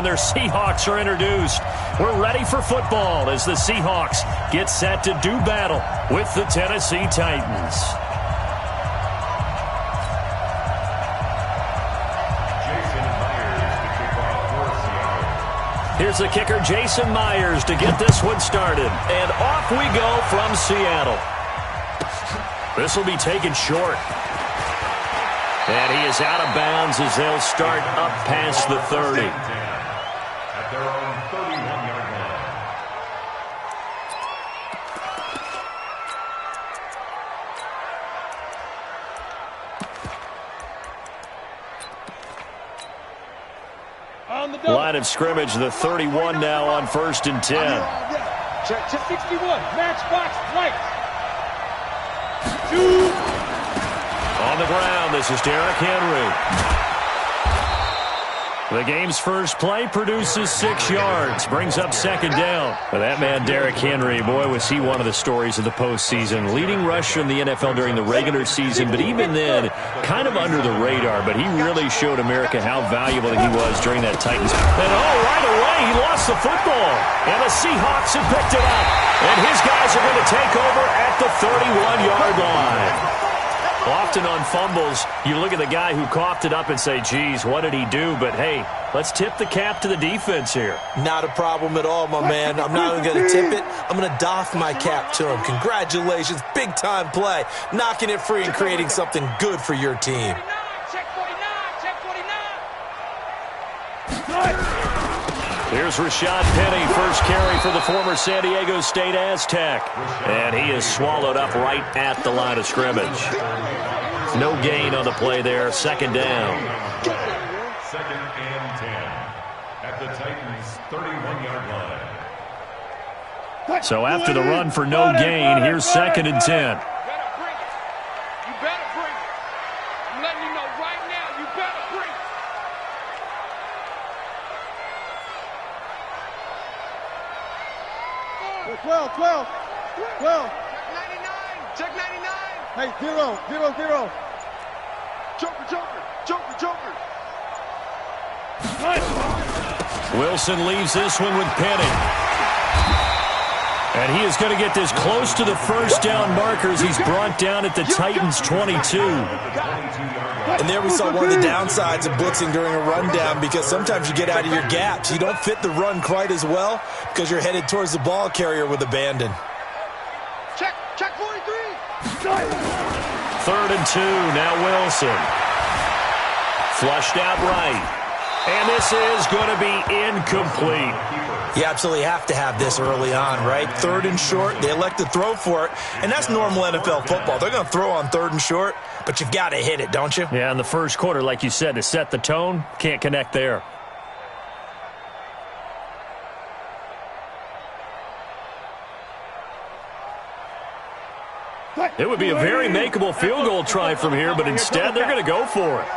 when their Seahawks are introduced. We're ready for football as the Seahawks get set to do battle with the Tennessee Titans. Here's the kicker, Jason Myers, to get this one started. And off we go from Seattle. This will be taken short. And he is out of bounds as they'll start up past the 30. At their own 31-yard line. Line of scrimmage, the 31 now on 1st and 10. Check 61, matchbox, lights. On the ground, this is Derrick Henry. The game's first play produces 6 yards, brings up 2nd down. Well, that man, Derrick Henry, boy, was he one of the stories of the postseason. Leading rusher in the NFL during the regular season, but even then, kind of under the radar. But he really showed America how valuable he was during that Titans. And right away, he lost the football. And the Seahawks have picked it up. And his guys are going to take over at the 31-yard line. Often on fumbles, you look at the guy who coughed it up and say, geez, what did he do? But, hey, let's tip the cap to the defense here. Not a problem at all, my man. I'm not even going to tip it. I'm going to doff my cap to him. Congratulations. Big-time play. Knocking it free and creating something good for your team. Check 49, check 49. Here's Rashad Penny, first carry for the former San Diego State Aztec. And he is swallowed up right at the line of scrimmage. No gain on the play there, 2nd down. 2nd and 10 at the Titans' 31-yard line. So after the run for no gain, here's 2nd and 10. You better bring it. I'm letting you know right now, you better bring it. 12. Check 99. Hey, 0. Joker. Wilson leaves this one with Penny. And he is going to get this close to the first down markers. He's brought down at the Titans' 22. And there we saw one of the downsides of blitzing during a rundown, because sometimes you get out of your gaps. You don't fit the run quite as well because you're headed towards the ball carrier with abandon. Check 43. 3rd and 2, now Wilson. Flushed out right. And this is going to be incomplete. You absolutely have to have this early on, right? 3rd and short, they elect to throw for it, and that's normal NFL football. They're going to throw on 3rd and short, but you've got to hit it, don't you? Yeah, in the first quarter, like you said, to set the tone, can't connect there. It would be a very makeable field goal try from here, but instead they're going to go for it.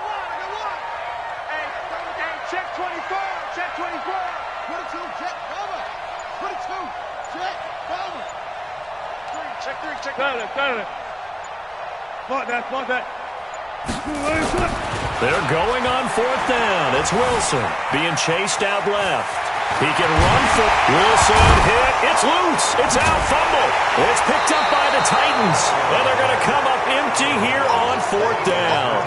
Check 24. Check 24. 22, check, cover. 22, check, cover. Check 3. Check 9. Fuck that. They're going on 4th down. It's Wilson being chased out left. He can run for Wilson. Hit. It's loose. It's out. Fumble. It's picked up by the Titans. And they're going to come up empty here on 4th down.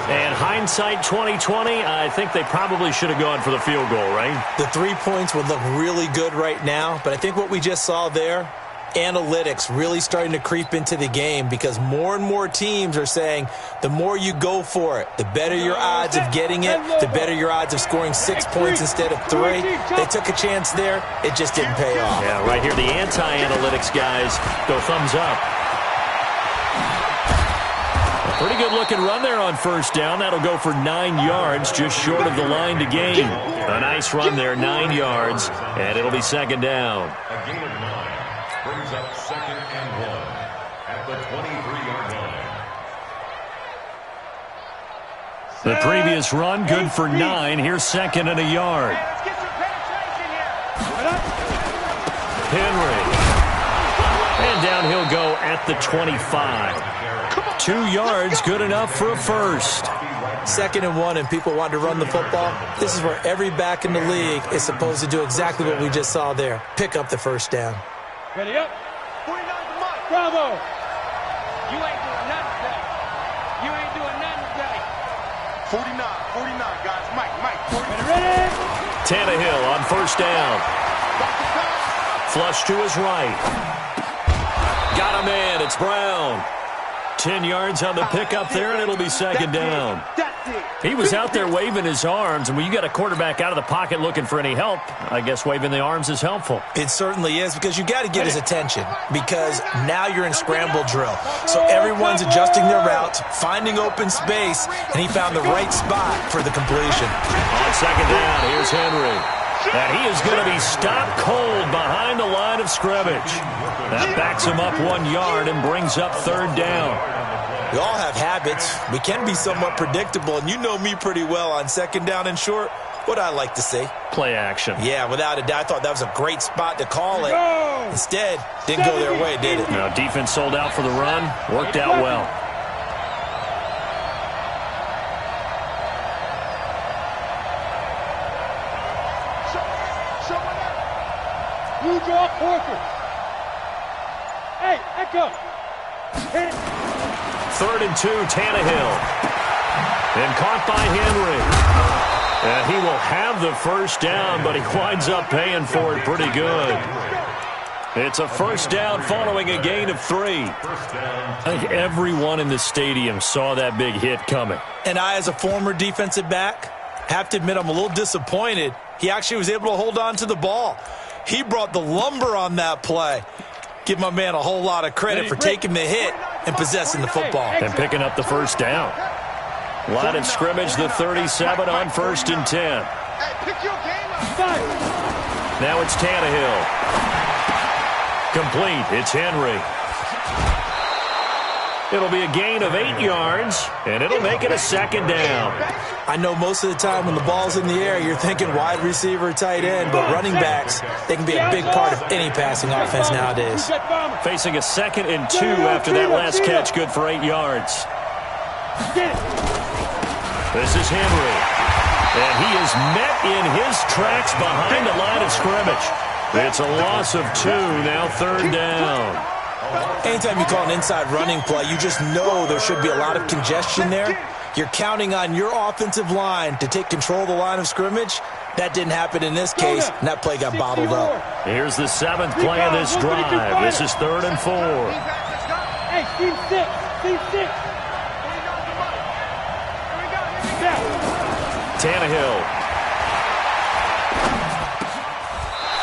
And hindsight 2020, I think they probably should have gone for the field goal, right? The 3 points would look really good right now, but I think what we just saw there, analytics really starting to creep into the game, because more and more teams are saying the more you go for it, the better your odds of getting it, the better your odds of scoring 6 points instead of 3. They took a chance there. It just didn't pay off. Yeah, right here, the anti-analytics guys go thumbs up. Pretty good looking run there on 1st down. That'll go for 9 yards, just short of the line to gain. A nice run there, 9 yards, and it'll be 2nd down. A gain of 9 brings up 2nd and 1 at the 23-yard line. The previous run, good for 9. Here's 2nd and a yard. Let's get some penetration here. Henry. And down he'll go at the 25. 2 yards, good enough for a first. 2nd and 1 and people want to run the football, this is where every back in the league is supposed to do exactly what we just saw there. Pick up the first down. Ready up. 49 to Mike. Bravo. You ain't doing nothing today. You ain't doing nothing today. 49, guys. Mike. 49. Ready? Tannehill on first down. Flush to his right. Got a man. It's Brown. 10 yards on the pickup there, and it'll be 2nd down. He was out there waving his arms, and when you got a quarterback out of the pocket looking for any help, I guess waving the arms is helpful. It certainly is, because you got to get his attention, because now you're in scramble drill. So everyone's adjusting their routes, finding open space, and he found the right spot for the completion. On 2nd down, here's Henry. And he is going to be stopped cold behind the line of scrimmage. That backs him up 1 yard and brings up 3rd down. We all have habits. We can be somewhat predictable, and you know me pretty well on 2nd down and short. What I like to say? Play action. Yeah, without a doubt. I thought that was a great spot to call it. Instead, didn't go their way, did it? Now, defense sold out for the run. Worked out well. You draw Porter. Hey, Echo. Hit it. 3rd and 2, Tannehill. And caught by Henry. And he will have the first down, but he winds up paying for it pretty good. It's a first down following a gain of 3. I think everyone in the stadium saw that big hit coming. And I, as a former defensive back, have to admit I'm a little disappointed. He actually was able to hold on to the ball. He brought the lumber on that play. Give my man a whole lot of credit for taking the hit and possessing the football. And picking up the first down. Line of scrimmage, the 37 on 1st and 10. Hey, pick your game up. Now it's Tannehill. Complete. It's Henry. It'll be a gain of 8 yards, and it'll make it a 2nd down. I know most of the time when the ball's in the air, you're thinking wide receiver, tight end, but running backs, they can be a big part of any passing offense nowadays. Facing a 2nd and 2 after that last catch, good for 8 yards. This is Henry. And he is met in his tracks behind the line of scrimmage. It's a loss of 2, now 3rd down. Anytime you call an inside running play, you just know there should be a lot of congestion there. You're counting on your offensive line to take control of the line of scrimmage. That didn't happen in this case, and that play got bottled up. Here's the 7th play of this drive. This is 3rd and 4. Hey, C6. Tannehill.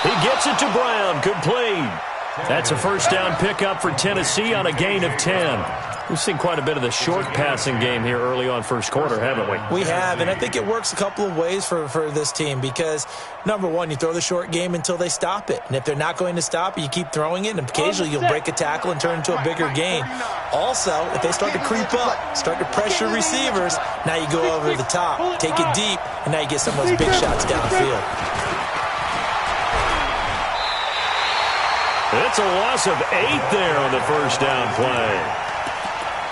He gets it to Brown, complete. That's a first down pickup for Tennessee on a gain of 10. We've seen quite a bit of the short passing game here early on first quarter, haven't we? We have, and I think it works a couple of ways for this team because, number one, you throw the short game until they stop it. And if they're not going to stop it, you keep throwing it, and occasionally you'll break a tackle and turn it into a bigger gain. Also, if they start to creep up, start to pressure receivers, now you go over the top, take it deep, and now you get some of those big shots downfield. It's a loss of 8 there on the first down play.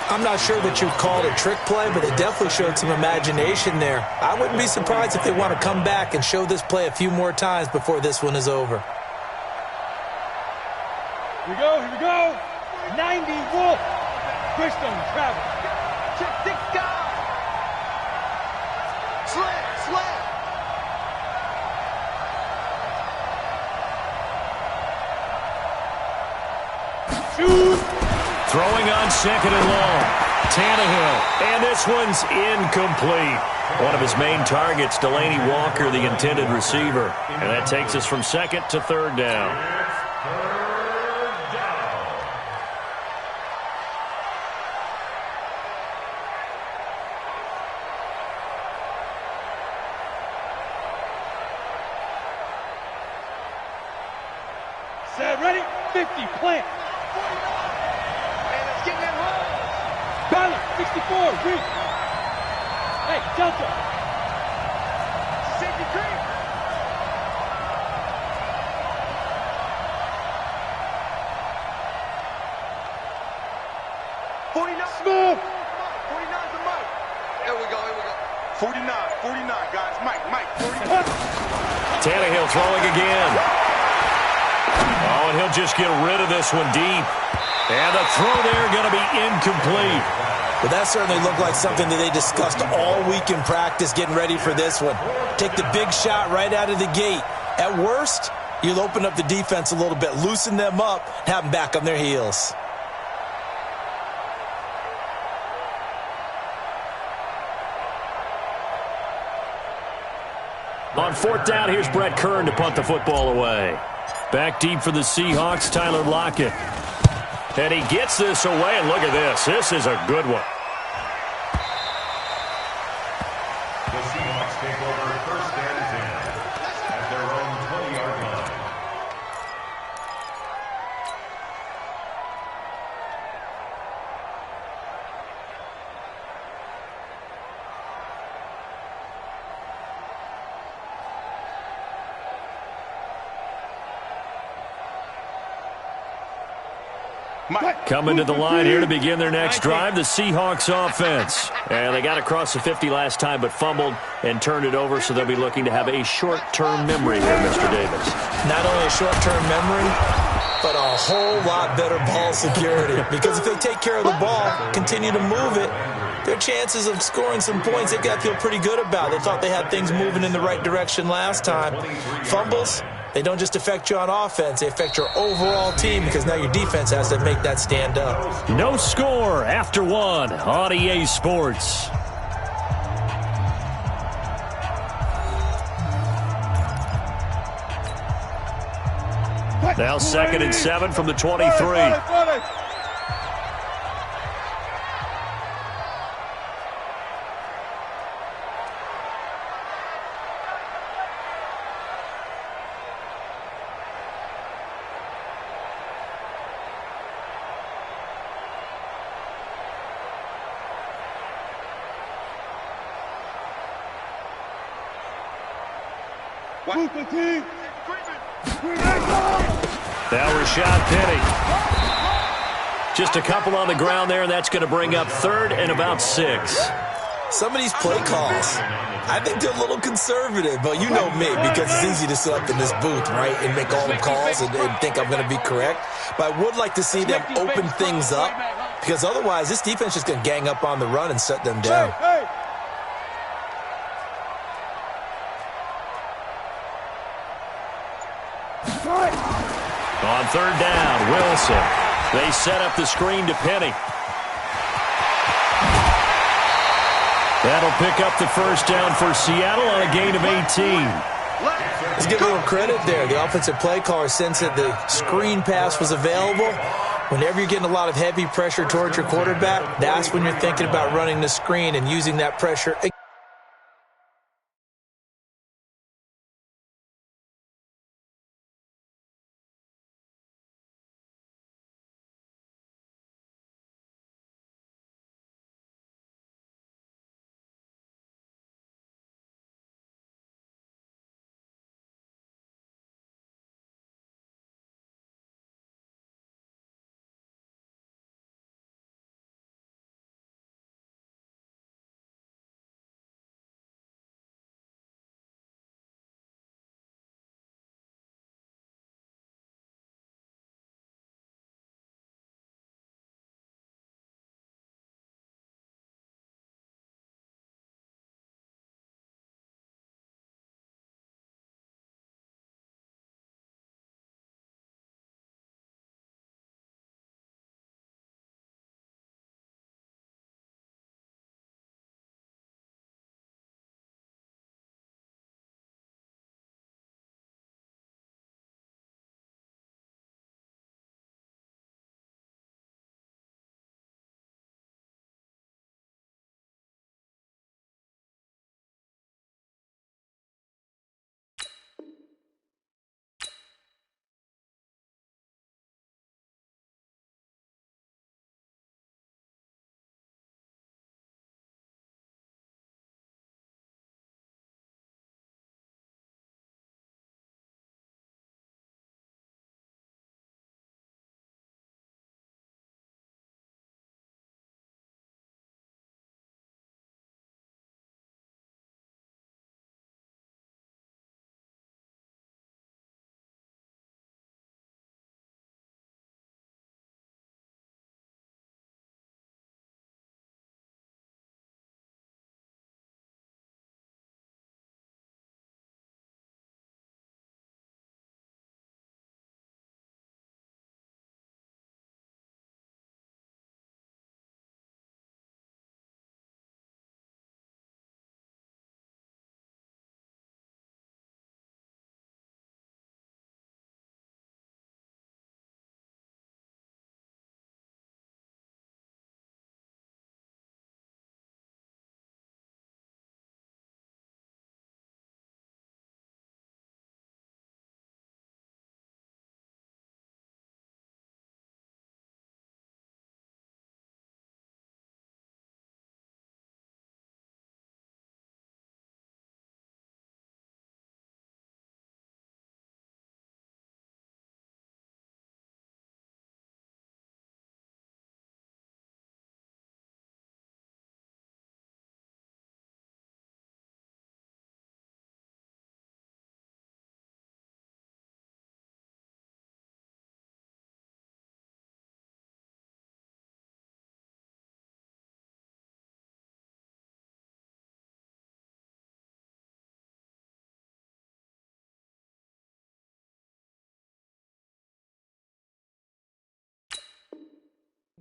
I'm not sure that you'd call it a trick play, but it definitely showed some imagination there. I wouldn't be surprised if they want to come back and show this play a few more times before this one is over. Here we go. 90 Wolf. Christian travel. Check 6 guys. Slam. Shoot. Throwing on 2nd and long. Tannehill. And this one's incomplete. One of his main targets, Delaney Walker, the intended receiver. And that takes us from 2nd to 3rd down. Set, ready, 50, plant. And it's getting that home. Balance, 64, reach. Hey, Delta. Safety cream. Smooth. 49's the mic. Here we go. 49, 49, guys. Mike, 49. Tannehill throwing again. Oh, and he'll just get rid of this one deep. And the throw there going to be incomplete. But that certainly looked like something that they discussed all week in practice getting ready for this one. Take the big shot right out of the gate. At worst, you'll open up the defense a little bit, loosen them up, and have them back on their heels. On fourth down, here's Brett Kern to punt the football away. Back deep for the Seahawks, Tyler Lockett. And he gets this away, and look at this. This is a good one. The Seahawks take over first and 10 at their own 20-yard line. Coming to the line here to begin their next drive, the Seahawks offense. And they got across the 50 last time but fumbled and turned it over, so they'll be looking to have a short-term memory here, Mr. Davis. Not only a short-term memory, but a whole lot better ball security. Because if they take care of the ball, continue to move it, their chances of scoring some points, they've got to feel pretty good about. They thought they had things moving in the right direction last time. Fumbles, they don't just affect you on offense, they affect your overall team because now your defense has to make that stand up. No score after one on EA Sports. Now 2nd and 7 from the 23. Now Rashad Penny. Just a couple on the ground there, and that's going to bring up 3rd and about 6. Some of these play calls, I think they're a little conservative, but you know me, because it's easy to sit up in this booth, right, and make all the calls and think I'm going to be correct. But I would like to see them open things up, because otherwise this defense is just going to gang up on the run and shut them down. On 3rd down, Wilson. They set up the screen to Penny. That'll pick up the first down for Seattle on a gain of 18. Let's give a little credit there. The offensive play caller sensed that the screen pass was available. Whenever you're getting a lot of heavy pressure towards your quarterback, that's when you're thinking about running the screen and using that pressure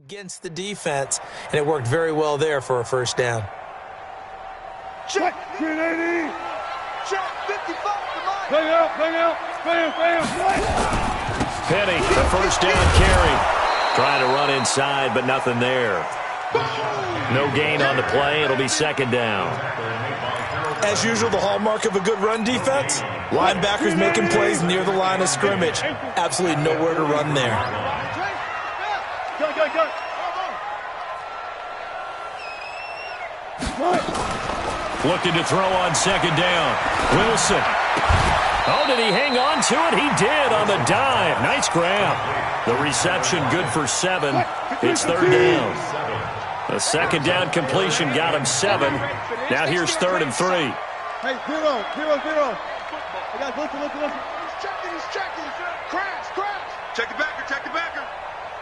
against the defense, and it worked very well there for a first down. Check. 380. Check. 55. Bang out. Bam. Penny, the first down carry. Trying to run inside, but nothing there. No gain on the play. It'll be second down. As usual, the hallmark of a good run defense, linebackers making plays near the line of scrimmage. Absolutely nowhere to run there. Looking to throw on second down. Wilson. Oh, did he hang on to it? He did on the dive. Nice grab. The reception good for 7. It's third down. The second down completion got him 7. Now here's 3rd and 3. Hey, 0. I got listen. He's checking. Crash. Check the backer.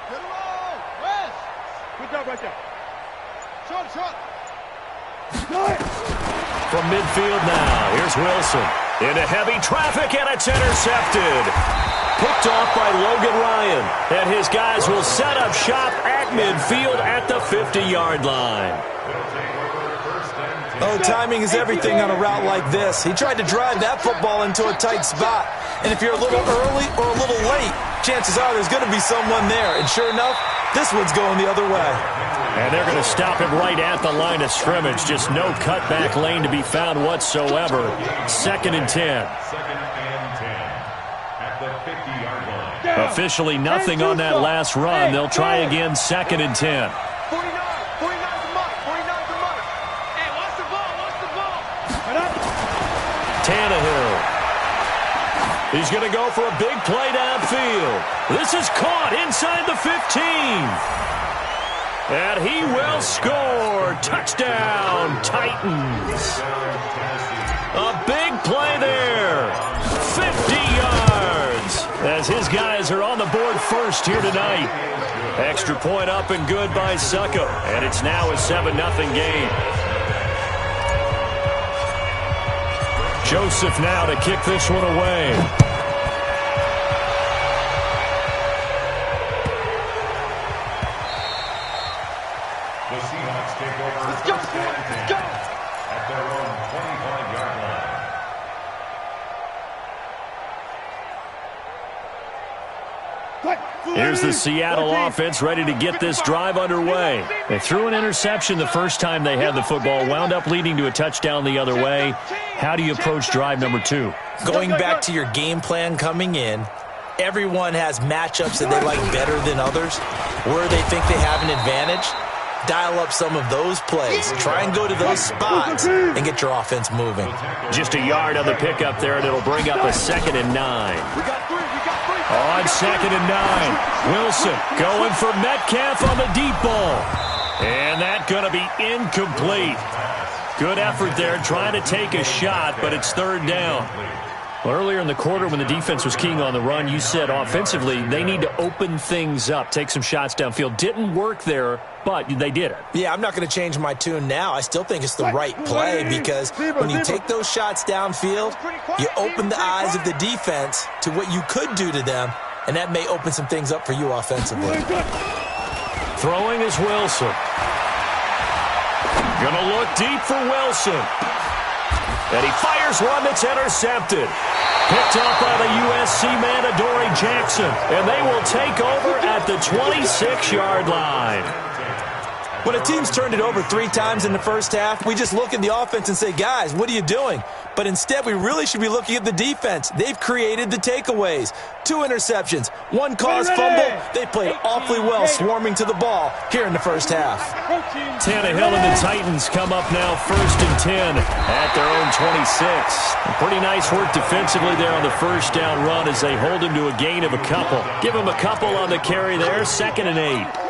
Get him on. West. Good job right there. Short. From midfield now, here's Wilson. Into heavy traffic, and it's intercepted. Picked off by Logan Ryan. And his guys will set up shop at midfield at the 50-yard line. Oh, timing is everything on a route like this. He tried to drive that football into a tight spot. And if you're a little early or a little late, chances are there's going to be someone there. And sure enough, this one's going the other way. And they're going to stop him right at the line of scrimmage. Just no cutback lane to be found whatsoever. 2nd and 10. 2nd and 10 at the 50-yard line. Officially nothing on that last run. They'll try again 2nd and 10. 49 to Mike. Hey, watch the ball. Tannehill. He's going to go for a big play downfield. This is caught inside the 15. And he will score. Touchdown, Titans. A big play there. 50 yards. As his guys are on the board first here tonight. Extra point up and good by Succo. And it's now a 7-0 game. Joseph now to kick this one away. The Seahawks take over first and 10 at their own 25-yard line. Here's the Seattle offense ready to get this drive underway. They threw an interception the first time they had the football, wound up leading to a touchdown the other way. How do you approach drive number 2? Going back to your game plan coming in, everyone has matchups that they like better than others, where they think they have an advantage. Dial up some of those plays. Try and go to those spots and get your offense moving. Just a yard on the pickup there, and it'll bring up a 2nd and 9. On 2nd and 9, Wilson going for Metcalf on the deep ball. And that's going to be incomplete. Good effort there, trying to take a shot, but it's 3rd down. Well, earlier in the quarter when the defense was keying on the run, you said offensively they need to open things up, take some shots downfield. Didn't work there, but they did it. Yeah, I'm not going to change my tune now. I still think it's the right play because when you take those shots downfield, you open the eyes of the defense to what you could do to them, and that may open some things up for you offensively. Throwing is Wilson. Gonna look deep for Wilson. And he fires one that's intercepted. Picked up by the USC man, Adoree Jackson. And they will take over at the 26-yard line. When a team's turned it over 3 times in the first half, we just look at the offense and say, guys, what are you doing? But instead, we really should be looking at the defense. They've created the takeaways. 2 interceptions, 1 caused fumble. They played awfully well swarming to the ball here in the first half. Tannehill and the Titans come up now 1st and 10 at their own 26. Pretty nice work defensively there on the first down run as they hold him to a gain of a couple. Give him a couple on the carry there, 2nd and 8.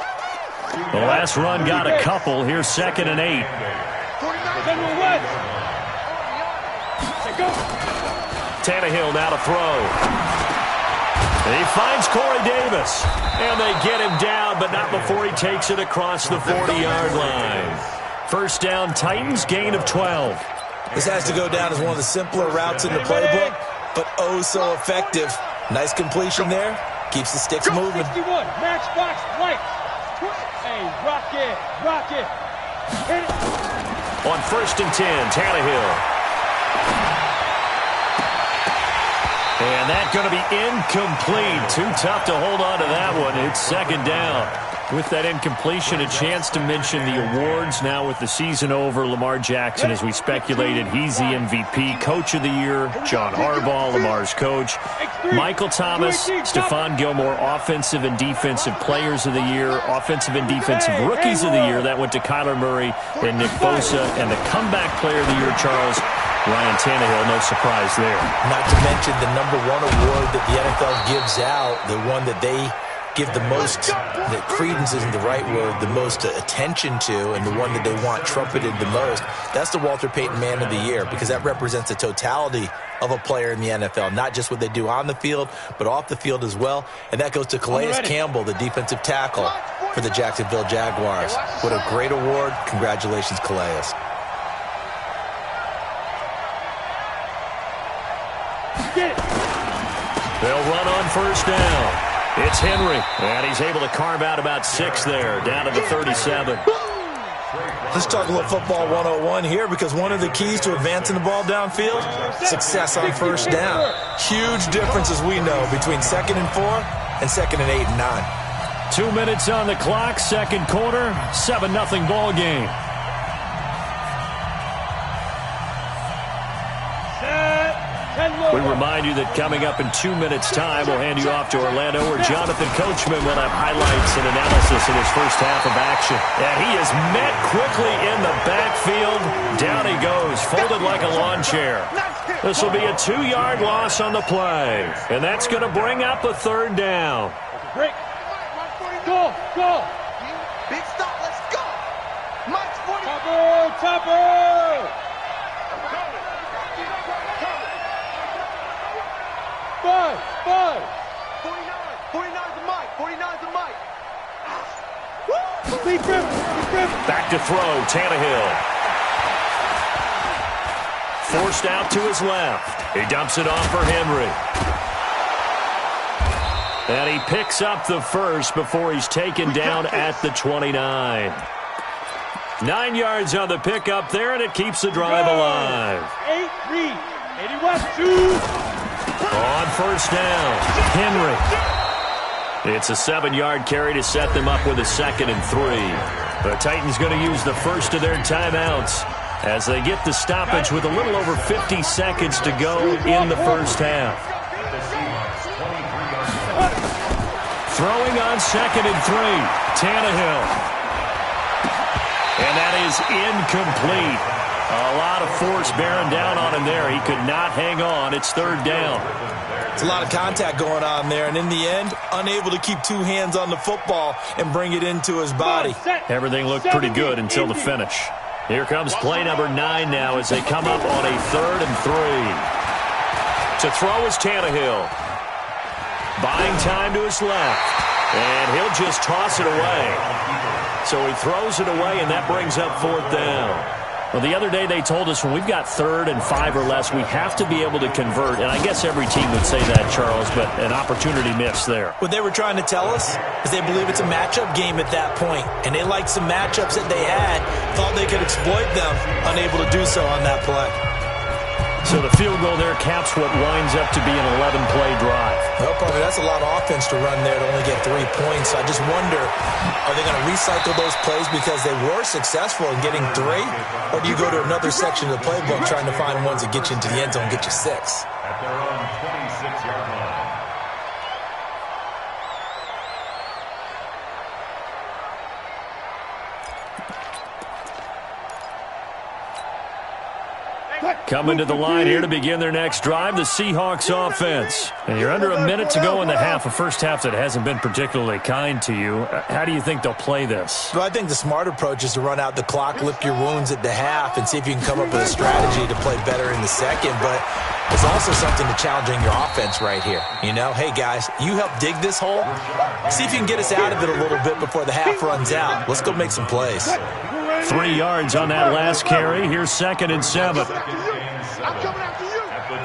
The last run got a couple. Here's 2nd and 8. Tannehill now to throw. And he finds Corey Davis. And they get him down, but not before he takes it across the 40-yard line. First down, Titans, gain of 12. This has to go down as one of the simpler routes in the playbook, but oh so effective. Nice completion there. Keeps the sticks moving. 61, matchbox, right. Hey, rock it, rock it. Hit it. On 1st and 10, Tannehill. And that's going to be incomplete. Too tough to hold on to that one. It's 2nd down. With that incompletion, a chance to mention the awards. Now with the season over, Lamar Jackson, as we speculated, he's the MVP. Coach of the Year, John Harbaugh, Lamar's coach. Michael Thomas, Stephon Gilmore, Offensive and Defensive Players of the Year. Offensive and Defensive Rookies of the Year. That went to Kyler Murray and Nick Bosa. And the Comeback Player of the Year, Charles, Ryan Tannehill. No surprise there. Not to mention the #1 award that the NFL gives out, the one that they give the most, that credence isn't the right word, the most attention to, and the one that they want trumpeted the most. That's the Walter Payton Man of the Year, because that represents the totality of a player in the NFL, not just what they do on the field, but off the field as well. And that goes to Calais Campbell, the defensive tackle for the Jacksonville Jaguars. What a great award. Congratulations, Calais. They'll run on 1st down. It's Henry, and he's able to carve out about 6 there, down to the 37. Let's talk a little football 101 here, because one of the keys to advancing the ball downfield, success on 1st down. Huge difference, as we know, between 2nd and 4 and 2nd and 8 and 9. 2 minutes on the clock, 2nd quarter, 7-0 ball game. We remind you that coming up in 2 minutes' time, we'll hand you off to Orlando, where Jonathan Coachman will have highlights and analysis in his first half of action. And he is met quickly in the backfield. Down he goes, folded like a lawn chair. This will be a 2-yard loss on the play. And that's going to bring up a 3rd down. Break. Go, go. Big stop, let's go. Mike's 40. Topper. 5. 49's the mic. 49's the mic. Deep rip. Back to throw, Tannehill. Forced out to his left. He dumps it off for Henry. And he picks up the 1st before he's taken down at the 29. 9 yards on the pickup there, and it keeps the drive alive. 8-3. 81-2. On 1st down, Henry. It's a 7-yard carry to set them up with a 2nd and 3. The Titans going to use the first of their timeouts as they get the stoppage with a little over 50 seconds to go in the first half. Throwing on 2nd and 3, Tannehill. And that is incomplete. A lot of force bearing down on him there. He could not hang on. It's 3rd down. It's a lot of contact going on there, and in the end, unable to keep 2 hands on the football and bring it into his body. Everything looked pretty good until the finish. Here comes play number 9 now as they come up on a 3rd and 3. To throw is Tannehill. Buying time to his left, and he'll just toss it away. So he throws it away, and that brings up 4th down. Well, the other day they told us when we've got 3rd and 5 or less, we have to be able to convert. And I guess every team would say that, Charles, but an opportunity missed there. What they were trying to tell us is they believe it's a matchup game at that point. And they liked some matchups that they had, thought they could exploit them, unable to do so on that play. So the field goal there caps what winds up to be an 11-play drive. Well, partner, that's a lot of offense to run there to only get 3 points. I just wonder, are they going to recycle those plays because they were successful in getting 3? Or do you go to another section of the playbook trying to find ones that get you into the end zone and get you 6? At their own 26-yard line. Coming to the line here to begin their next drive, the Seahawks offense. And you're under a minute to go in the half, a first half that hasn't been particularly kind to you. How do you think they'll play this? Well, I think the smart approach is to run out the clock, lick your wounds at the half, and see if you can come up with a strategy to play better in the second. But there's also something to challenging your offense right here. You know, hey, guys, you help dig this hole. See if you can get us out of it a little bit before the half runs out. Let's go make some plays. 3 yards on that last carry. Here's 2nd and 7. I'm coming after you.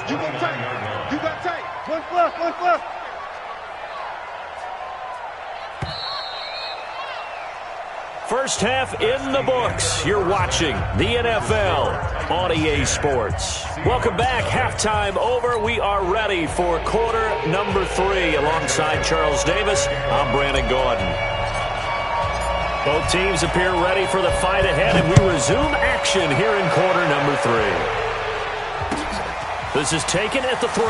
You got tape. You got tape. One left. First half in the books. You're watching the NFL on EA Sports. Welcome back. Halftime over. We are ready for quarter number 3. Alongside Charles Davis, I'm Brandon Gaudin. Both teams appear ready for the fight ahead, and we resume action here in quarter number 3. This is taken at the 3.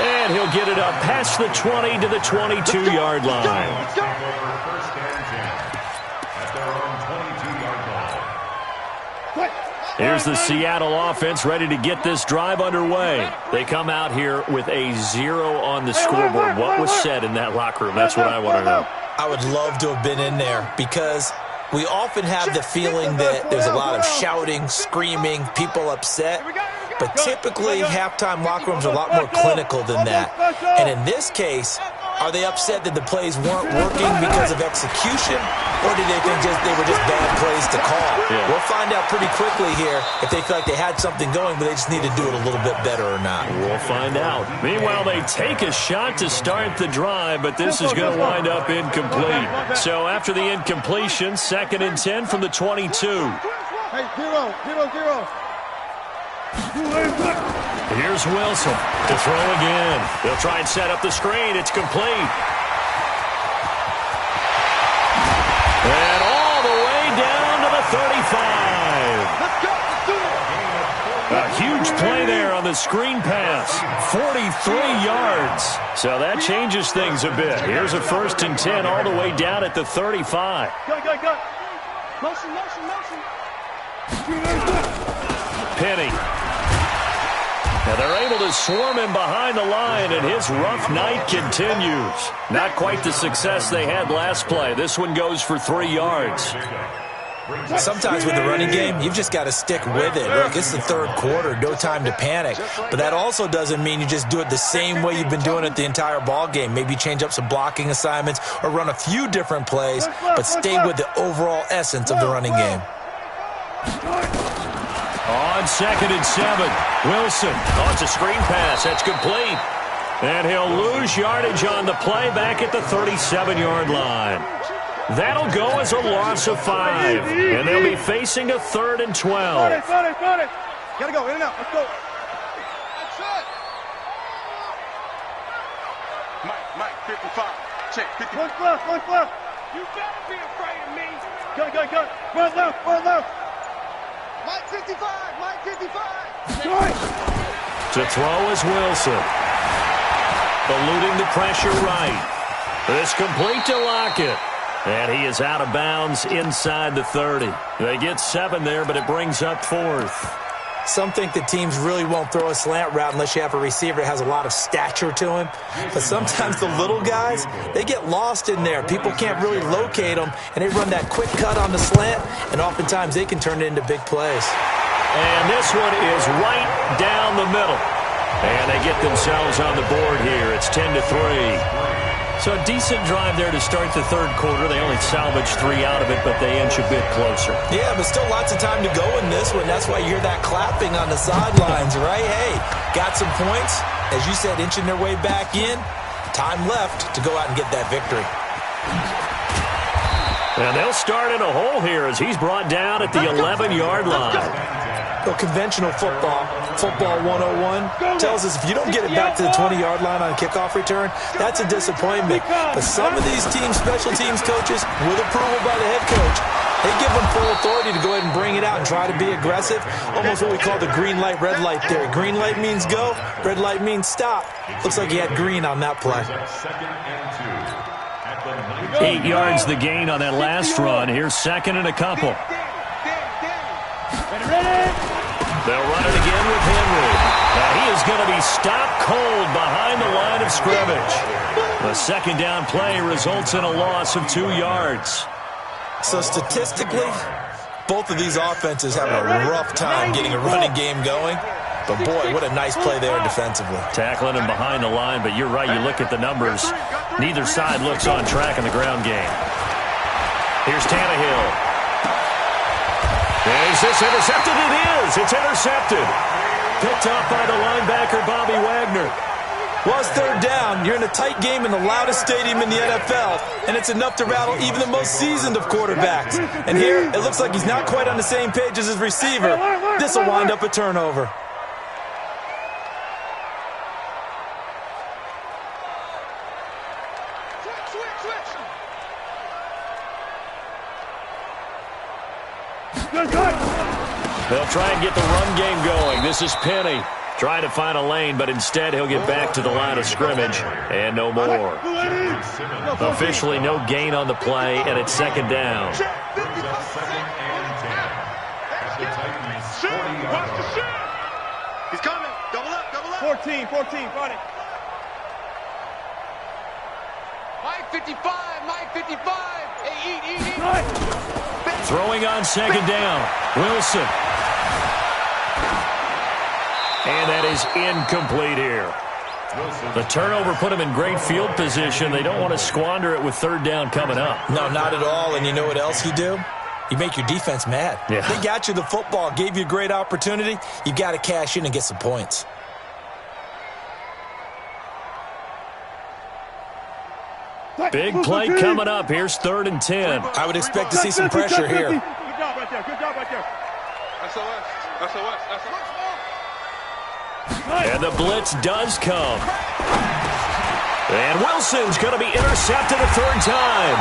And he'll get it up past the 20 to the 22-yard line. Here's the Seattle offense ready to get this drive underway. They come out here with a 0 on the scoreboard. What was said in that locker room? That's what I want to know. I would love to have been in there because we often have the feeling that there's a lot of shouting, screaming, people upset. But typically, halftime locker rooms are a lot more clinical than that. And in this case, are they upset that the plays weren't working because of execution, or do they think they were just bad plays to call? Yeah. We'll find out pretty quickly here if they feel like they had something going, but they just need to do it a little bit better or not. We'll find out. Meanwhile, they take a shot to start the drive, but this is going to wind up incomplete. So after the incompletion, 2nd and 10 from the 22. Hey, 0. Here's Wilson to throw again. They'll try and set up the screen. It's complete. And all the way down to the 35. Let's go. Let's do it. A huge play there on the screen pass. 43 yards. So that changes things a bit. Here's a 1st and 10 all the way down at the 35. Go. Motion. Penny. Now they're able to swarm him behind the line, and his rough night continues. Not quite the success they had last play. This one goes for 3 yards. Sometimes with the running game, you've just got to stick with it. Look, it's the 3rd quarter, no time to panic. But that also doesn't mean you just do it the same way you've been doing it the entire ball game. Maybe change up some blocking assignments or run a few different plays, but stay with the overall essence of the running game. On 2nd and 7, Wilson. Oh, it's a screen pass. That's complete. And he'll lose yardage on the play back at the 37-yard line. That'll go as a loss of 5. And they'll be facing a 3rd and 12. Got it. Gotta go. In and out. Let's go. That's it. Mike, 55. Check. 50. One left. You better be afraid of me. Go. Run left. Mike 55. To throw is Wilson. Eluding the pressure right. This complete to Lockett. And he is out of bounds inside the 30. They get 7 there, but it brings up 4th. Some think that teams really won't throw a slant route unless you have a receiver that has a lot of stature to him. But sometimes the little guys, they get lost in there. People can't really locate them, and they run that quick cut on the slant, and oftentimes they can turn it into big plays. And this one is right down the middle. And they get themselves on the board here. It's 10-3. So a decent drive there to start the 3rd quarter. They only salvaged 3 out of it, but they inch a bit closer. Yeah, but still lots of time to go in this one. That's why you hear that clapping on the sidelines, right? Hey, got some points. As you said, inching their way back in. Time left to go out and get that victory. And they'll start in a hole here as he's brought down at the 11-yard line. Well, conventional football 101, tells us if you don't get it back to the 20-yard line on a kickoff return, that's a disappointment. But some of these teams, special teams coaches, with approval by the head coach, they give them full authority to go ahead and bring it out and try to be aggressive. Almost what we call the green light, red light theory. Green light means go, red light means stop. Looks like he had green on that play. 8 yards the gain on that last run. Here's 2nd and a couple. They'll run it again with Henry. Now he is going to be stopped cold behind the line of scrimmage. The 2nd down play results in a loss of 2 yards. So statistically, both of these offenses have a rough time getting a running game going. But boy, what a nice play there defensively. Tackling him behind the line, but you're right, you look at the numbers. Neither side looks on track in the ground game. Here's Tannehill. Is this intercepted? It is. It's intercepted. Picked up by the linebacker, Bobby Wagner. Well, it's third down. You're in a tight game in the loudest stadium in the NFL, and it's enough to rattle even the most seasoned of quarterbacks. And here, it looks like he's not quite on the same page as his receiver. This will wind up a turnover. They'll try and get the run game going. This is Penny trying to find a lane, but instead he'll get back to the line of scrimmage and no more. Officially no gain on the play, and it's second down. 14, got it. Mike 55, Mike 55. Hey, eat. Throwing on second down. Wilson. And that is incomplete here. The turnover put him in great field position. They don't want to squander it with third down coming up. No, not at all. And you know what else you do? You make your defense mad. Yeah. They got you the football, gave you a great opportunity. You got to cash in and get some points. Big play coming up. Here's 3rd and 10. I would expect to see some pressure here. Good job right there. Good job right there. SOS. And the blitz does come. And Wilson's going to be intercepted a third time.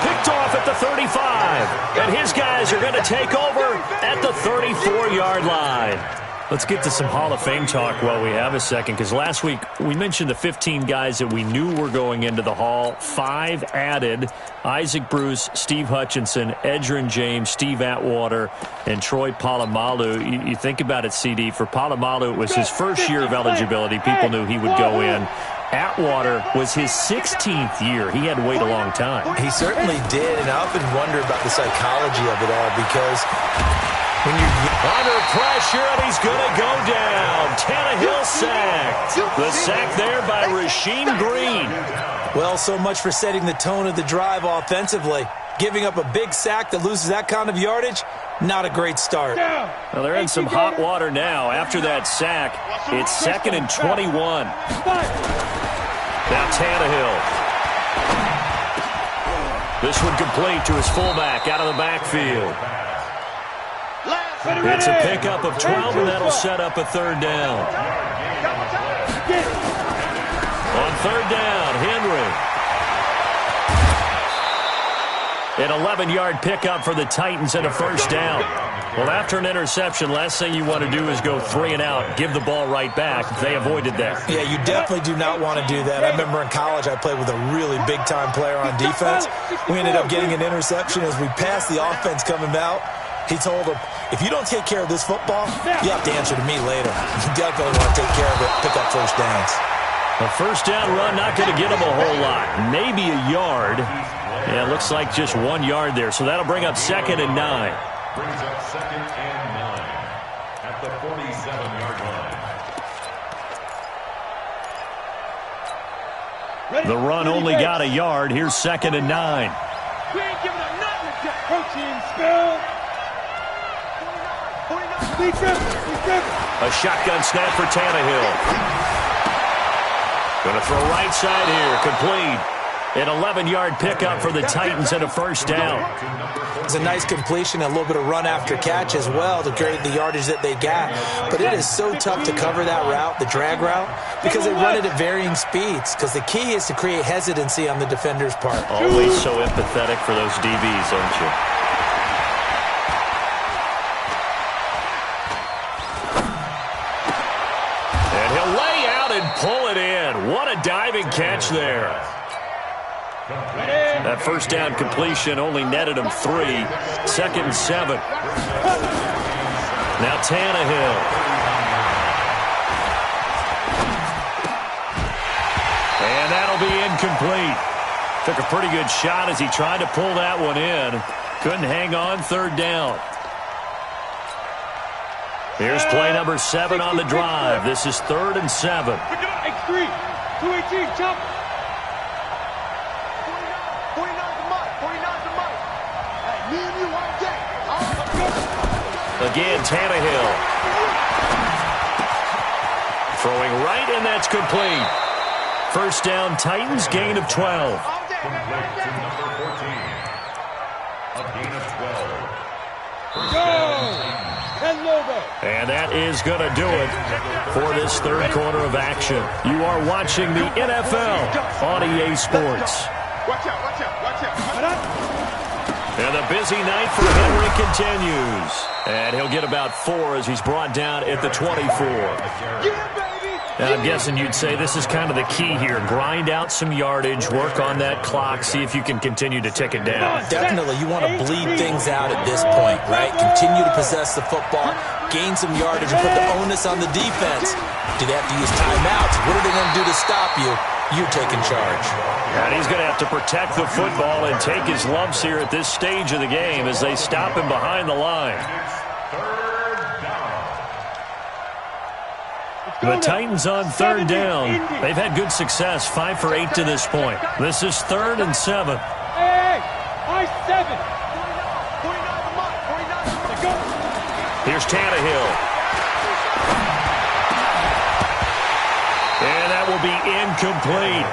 Picked off at the 35. And his guys are going to take over at the 34-yard line. Let's get to some Hall of Fame talk while we have a second, because last week we mentioned the 15 guys that we knew were going into the Hall. 5 added: Isaac Bruce, Steve Hutchinson, Edgerrin James, Steve Atwater, and Troy Polamalu. You think about it, CD. For Polamalu, it was his first year of eligibility. People knew he would go in. Atwater was his 16th year. He had to wait a long time. He certainly did, and I often wonder about the psychology of it all, because when you're under pressure, and he's going to go down. Tannehill sacked. The sack there by Rasheem Green. Well, so much for setting the tone of the drive offensively. Giving up a big sack that loses that kind of yardage, not a great start. Well, they're in some hot water now. After that sack, it's 2nd and 21. Now Tannehill. This one complete to his fullback out of the backfield. It's a pickup of 12, and that'll set up a third down. On third down, Henry. An 11-yard pickup for the Titans and a first down. Well, after an interception, last thing you want to do is go 3 and out, give the ball right back. They avoided that. Yeah, you definitely do not want to do that. I remember in college I played with a really big-time player on defense. We ended up getting an interception as we passed the offense coming out. He told him, if you don't take care of this football, you have to answer to me later. You definitely want to take care of it, pick up first downs. A first down run, not going to get him a whole lot. Maybe a yard. Yeah, it looks like just 1 yard there. So that'll bring up 2nd and 9. Brings up 2nd and 9 at the 47-yard line. The run only got a yard. Here's 2nd and 9. We ain't giving up nothing with that protein spill. A shotgun snap for Tannehill. Going to throw right side here. Complete. An 11-yard pickup for the Titans and a first down. It's a nice completion, a little bit of run after catch as well to create the yardage that they got. But it is so tough to cover that route, the drag route, because they run it at varying speeds. Because the key is to create hesitancy on the defender's part. Always so empathetic for those DBs, aren't you? And he'll lay out and pull it in. What a diving catch there. That first down completion only netted him 3. 2nd and 7. Now Tannehill. And that'll be incomplete. Took a pretty good shot as he tried to pull that one in. Couldn't hang on, third down. Here's play number 7 on the drive. This is 3rd and 7. X3, 218, jump. Again, Tannehill. Throwing right, and that's complete. First down, Titans, gain of 12. Complete to number 14. A gain of 12. And that is going to do it for this third quarter of action. You are watching the NFL on EA Sports. Watch out, watch out, watch out. And the busy night for Henry continues. And he'll get about 4 as he's brought down at the 24. Now, I'm guessing you'd say this is kind of the key here. Grind out some yardage, work on that clock, see if you can continue to tick it down. Definitely, you want to bleed things out at this point, right? Continue to possess the football, gain some yardage, and put the onus on the defense. Do they have to use timeouts? What are they going to do to stop you? You're taking charge. And he's going to have to protect the football and take his lumps here at this stage of the game as they stop him behind the line. The Titans on third down. They've had good success, 5 for 8 to this point. This is 3rd and 7. Hey, I-7. 49. Here's Tannehill. And that will be incomplete.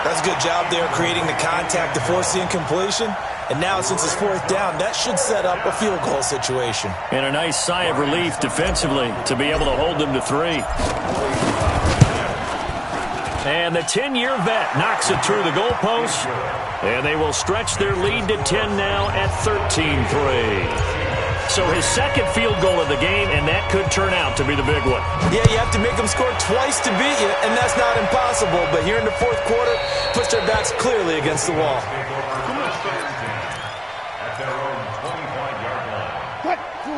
That's a good job there creating the contact to force the incompletion. And now, since it's 4th down, that should set up a field goal situation. And a nice sigh of relief defensively to be able to hold them to 3. And the 10-year vet knocks it through the goalpost. And they will stretch their lead to 10 now at 13-3. So his second field goal of the game, and that could turn out to be the big one. Yeah, you have to make them score twice to beat you, and that's not impossible. But here in the 4th quarter, puts their backs clearly against the wall.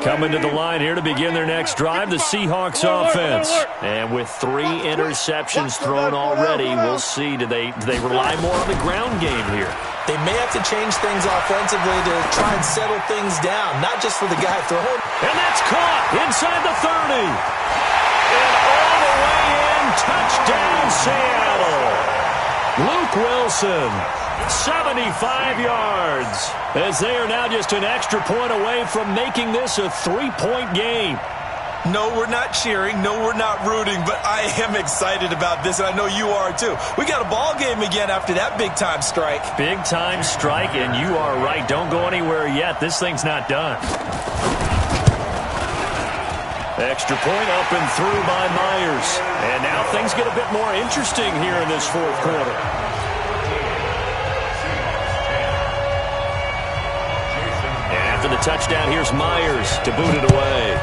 Coming to the line here to begin their next drive, the Seahawks offense. And with 3 interceptions thrown already, we'll see, do they rely more on the ground game here? They may have to change things offensively to try and settle things down, not just for the guy throwing. And that's caught inside the 30. And all the way in, touchdown Seattle. Luke Wilson, 75 yards, as they are now just an extra point away from making this a 3-point game. No, we're not cheering. No, we're not rooting, but I am excited about this, and I know you are too. We got a ball game again after that big-time strike. Big-time strike, and you are right. Don't go anywhere yet. This thing's not done. Extra point up and through by Myers. And now things get a bit more interesting here in this 4th quarter. And after the touchdown, here's Myers to boot it away.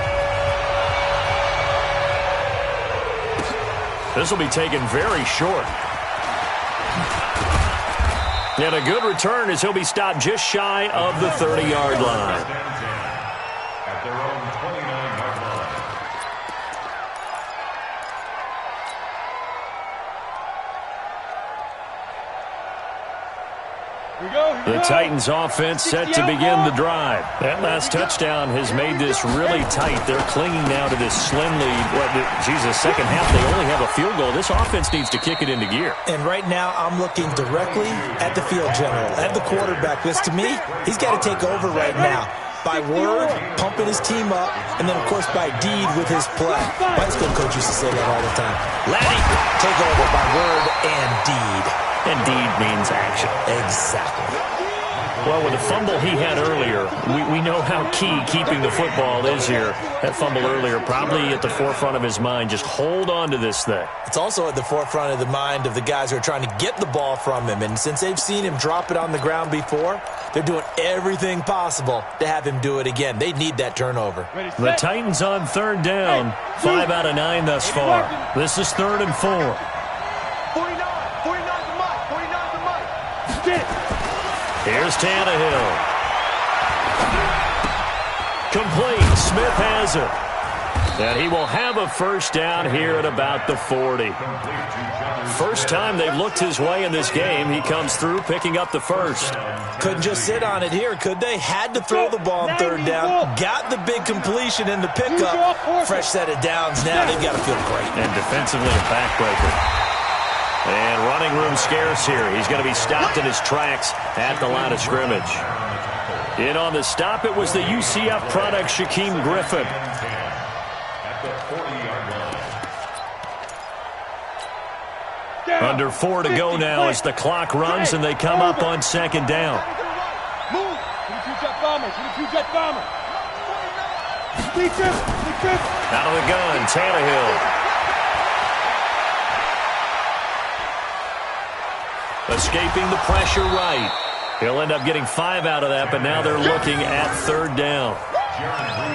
This will be taken very short. And a good return as he'll be stopped just shy of the 30-yard line. At their own 29-yard line. The Titans offense set to begin the drive. That last touchdown has made this really tight. They're clinging now to this slim lead. Second half, they only have a field goal. This offense needs to kick it into gear. And right now, I'm looking directly at the field general, at the quarterback. Because to me, he's got to take over right now. By word, pumping his team up, and then, of course, by deed with his play. My school coach used to say that all the time. Laddie, take over by word and deed. And deed means action. Exactly. Well, with the fumble he had earlier, we know how key keeping the football is here. That fumble earlier probably at the forefront of his mind. Just hold on to this thing. It's also at the forefront of the mind of the guys who are trying to get the ball from him. And since they've seen him drop it on the ground before, they're doing everything possible to have him do it again. They need that turnover. The Titans on 3rd down. 5 out of 9 thus far. This is 3rd and 4. 49 to Mike. 49 to Mike. Get it. Here's Tannehill. Complete. Smith has it. And he will have a first down here at about the 40. First time they've looked his way in this game. He comes through picking up the first. Couldn't just sit on it here, could they? Had to throw the ball on 3rd down. Got the big completion in the pickup. Fresh set of downs now. They've got to feel great. And defensively a backbreaker. And running room scarce here. He's going to be stopped in his tracks at the line of scrimmage. In on the stop, it was the UCF product, Shaquem Griffin. At the 40-yard line. Under 4 to go now as the clock runs and they come up on second down. Move. 22-jet bomber. 22-jet bomber. Out of the gun, Tannehill. Escaping the pressure right. He'll end up getting 5 out of that, but now they're looking at third down.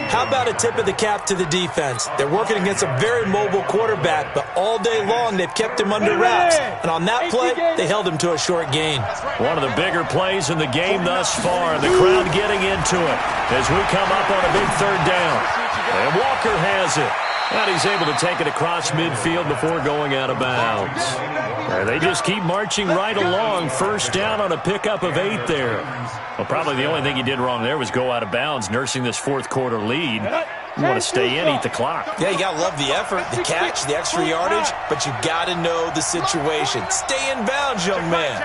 How about a tip of the cap to the defense? They're working against a very mobile quarterback, but all day long they've kept him under wraps. And on that play, they held him to a short gain. One of the bigger plays in the game thus far. The crowd getting into it as we come up on a big third down. And Walker has it. And he's able to take it across midfield before going out of bounds. And they just keep marching right along. First down on a pickup of 8 there. Well, probably the only thing he did wrong there was go out of bounds, nursing this fourth quarter lead. You want to stay in, eat the clock. Yeah, you got to love the effort, the catch, the extra yardage, but you got to know the situation. Stay in bounds, young man.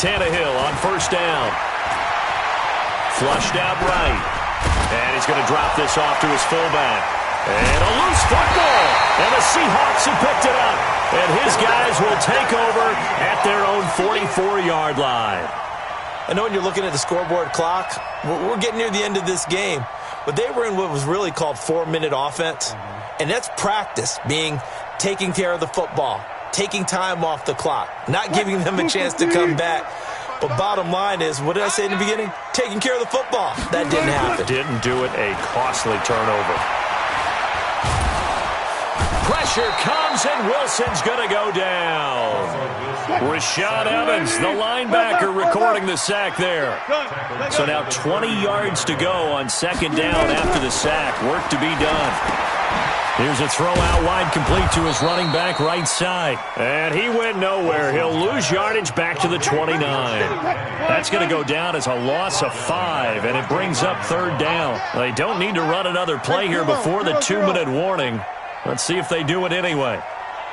Tannehill on first down. Flushed out right. And he's going to drop this off to his fullback. And a loose football. And the Seahawks have picked it up. And his guys will take over at their own 44-yard line. I know when you're looking at the scoreboard clock, we're getting near the end of this game. But they were in what was really called 4-minute offense. And that's practice, being taking care of the football, taking time off the clock, not giving them a chance to come back. But bottom line is, what did I say in the beginning? Taking care of the football. That didn't happen. Didn't do it. A costly turnover. Pressure comes, and Wilson's going to go down. Rashad Evans, the linebacker, recording the sack there. So now 20 yards to go on second down after the sack. Work to be done. Here's a throw out wide, complete to his running back right side. And he went nowhere. He'll lose yardage back to the 29. That's going to go down as a loss of 5, and it brings up third down. They don't need to run another play here before the 2-minute warning. Let's see if they do it anyway.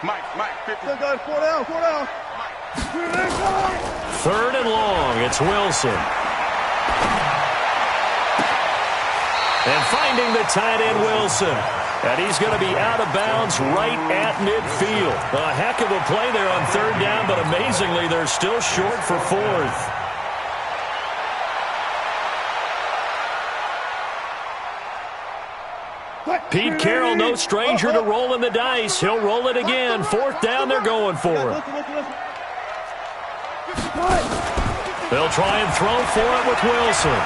Mike, 50. 4 down. Third and long. It's Wilson. And finding the tight end, Wilson. And he's going to be out of bounds right at midfield. A heck of a play there on third down, but amazingly, they're still short for fourth. Pete Carroll, no stranger to rolling the dice. He'll roll it again. Fourth down, they're going for it. They'll try and throw for it with Wilson.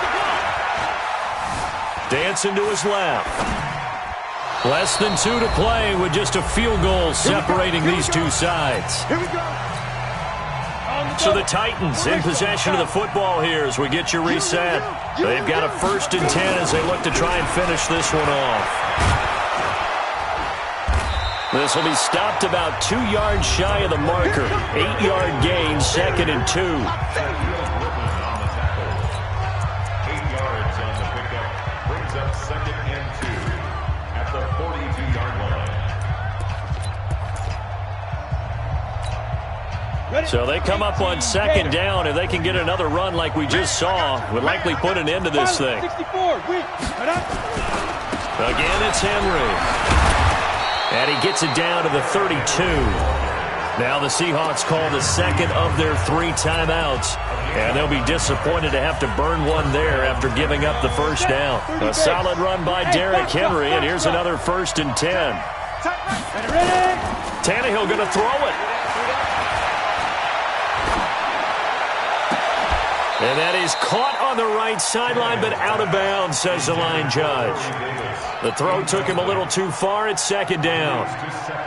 Dancing to his left. Less than 2 to play with just a field goal separating these two sides. So the Titans in possession of the football here as we get you reset. They've got a 1st and 10 as they look to try and finish this one off. This will be stopped about 2 yards shy of the marker. 8-yard gain, 2nd and 2. 8 yards on the pickup. Brings up 2nd and 2 at the 42-yard line. So they come up on second down. If they can get another run like we just saw, would likely put an end to this thing. Again, it's Henry. And he gets it down to the 32. Now the Seahawks call the second of their 3 timeouts. And they'll be disappointed to have to burn one there after giving up the first down. A solid run by Derrick Henry, and here's another 1st and 10. Tannehill going to throw it. And that is caught on the right sideline, but out of bounds, says the line judge. The throw took him a little too far. It's 2nd down.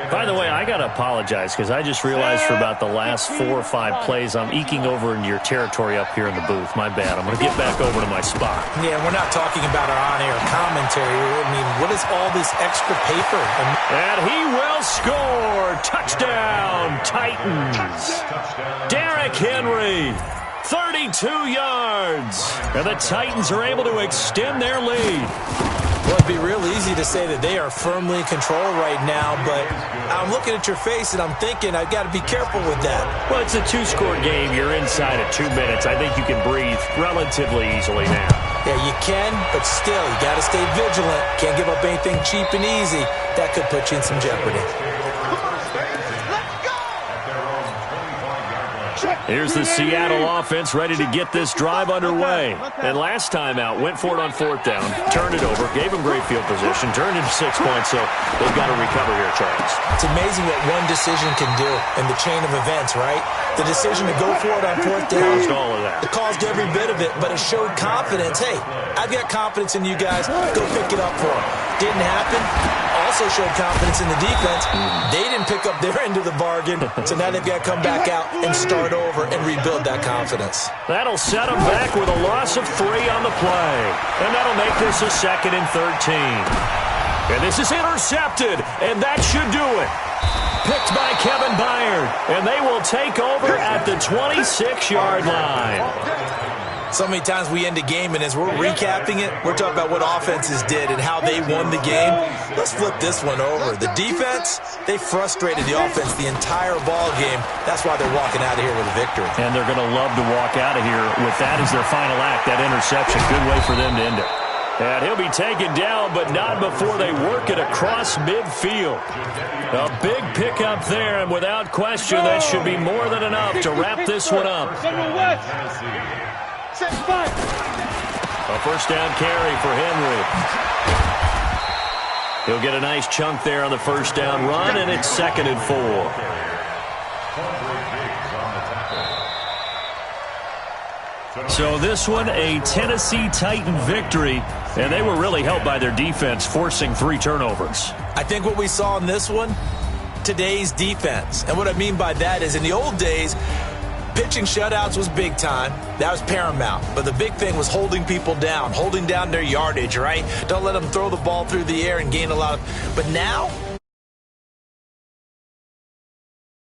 By the way, I got to apologize because I just realized for about the last 4 or 5 plays, I'm eking over into your territory up here in the booth. My bad. I'm going to get back over to my spot. Yeah, we're not talking about our on-air commentary. I mean, what is all this extra paper? And he will score. Touchdown, Titans. Derrick Henry. 32 yards. And the Titans are able to extend their lead. Well, it'd be real easy to say that they are firmly in control right now, but I'm looking at your face and I'm thinking I've got to be careful with that. Well, it's a 2-score game. You're inside of 2 minutes. I think you can breathe relatively easily now. Yeah, you can, but still, you got to stay vigilant. Can't give up anything cheap and easy. That could put you in some jeopardy. Here's the Seattle offense ready to get this drive underway. And last time out, went for it on 4th down, turned it over, gave them great field position, turned into 6 points, so they've got to recover here, Charles. It's amazing what one decision can do in the chain of events, right? The decision to go for it on 4th down. Caused all of that. It caused every bit of it, but it showed confidence. Hey, I've got confidence in you guys. Go pick it up for them. Didn't happen. Also showed confidence in the defense. They didn't pick up their end of the bargain, so now they've got to come back out and start over and rebuild that confidence. That'll set them back with a loss of 3 on the play. And that'll make this a 2nd and 13. And this is intercepted, and that should do it. Picked by Kevin Byard, and they will take over at the 26-yard line. So many times we end a game, and as we're recapping it, we're talking about what offenses did and how they won the game. Let's flip this one over. The defense, they frustrated the offense the entire ball game. That's why they're walking out of here with a victory. And they're going to love to walk out of here with that as their final act, that interception. Good way for them to end it. And he'll be taken down, but not before they work it across midfield. A big pickup there, and without question, that should be more than enough to wrap this one up. A 1st down carry for Henry. He'll get a nice chunk there on the 1st down run, and it's 2nd and 4. So this one, a Tennessee Titan victory, and they were really helped by their defense, forcing 3 turnovers. I think what we saw in this one, today's defense. And what I mean by that is in the old days, pitching shutouts was big time. That was paramount. But the big thing was holding people down, holding down their yardage, right? Don't let them throw the ball through the air and gain a lot of... But now,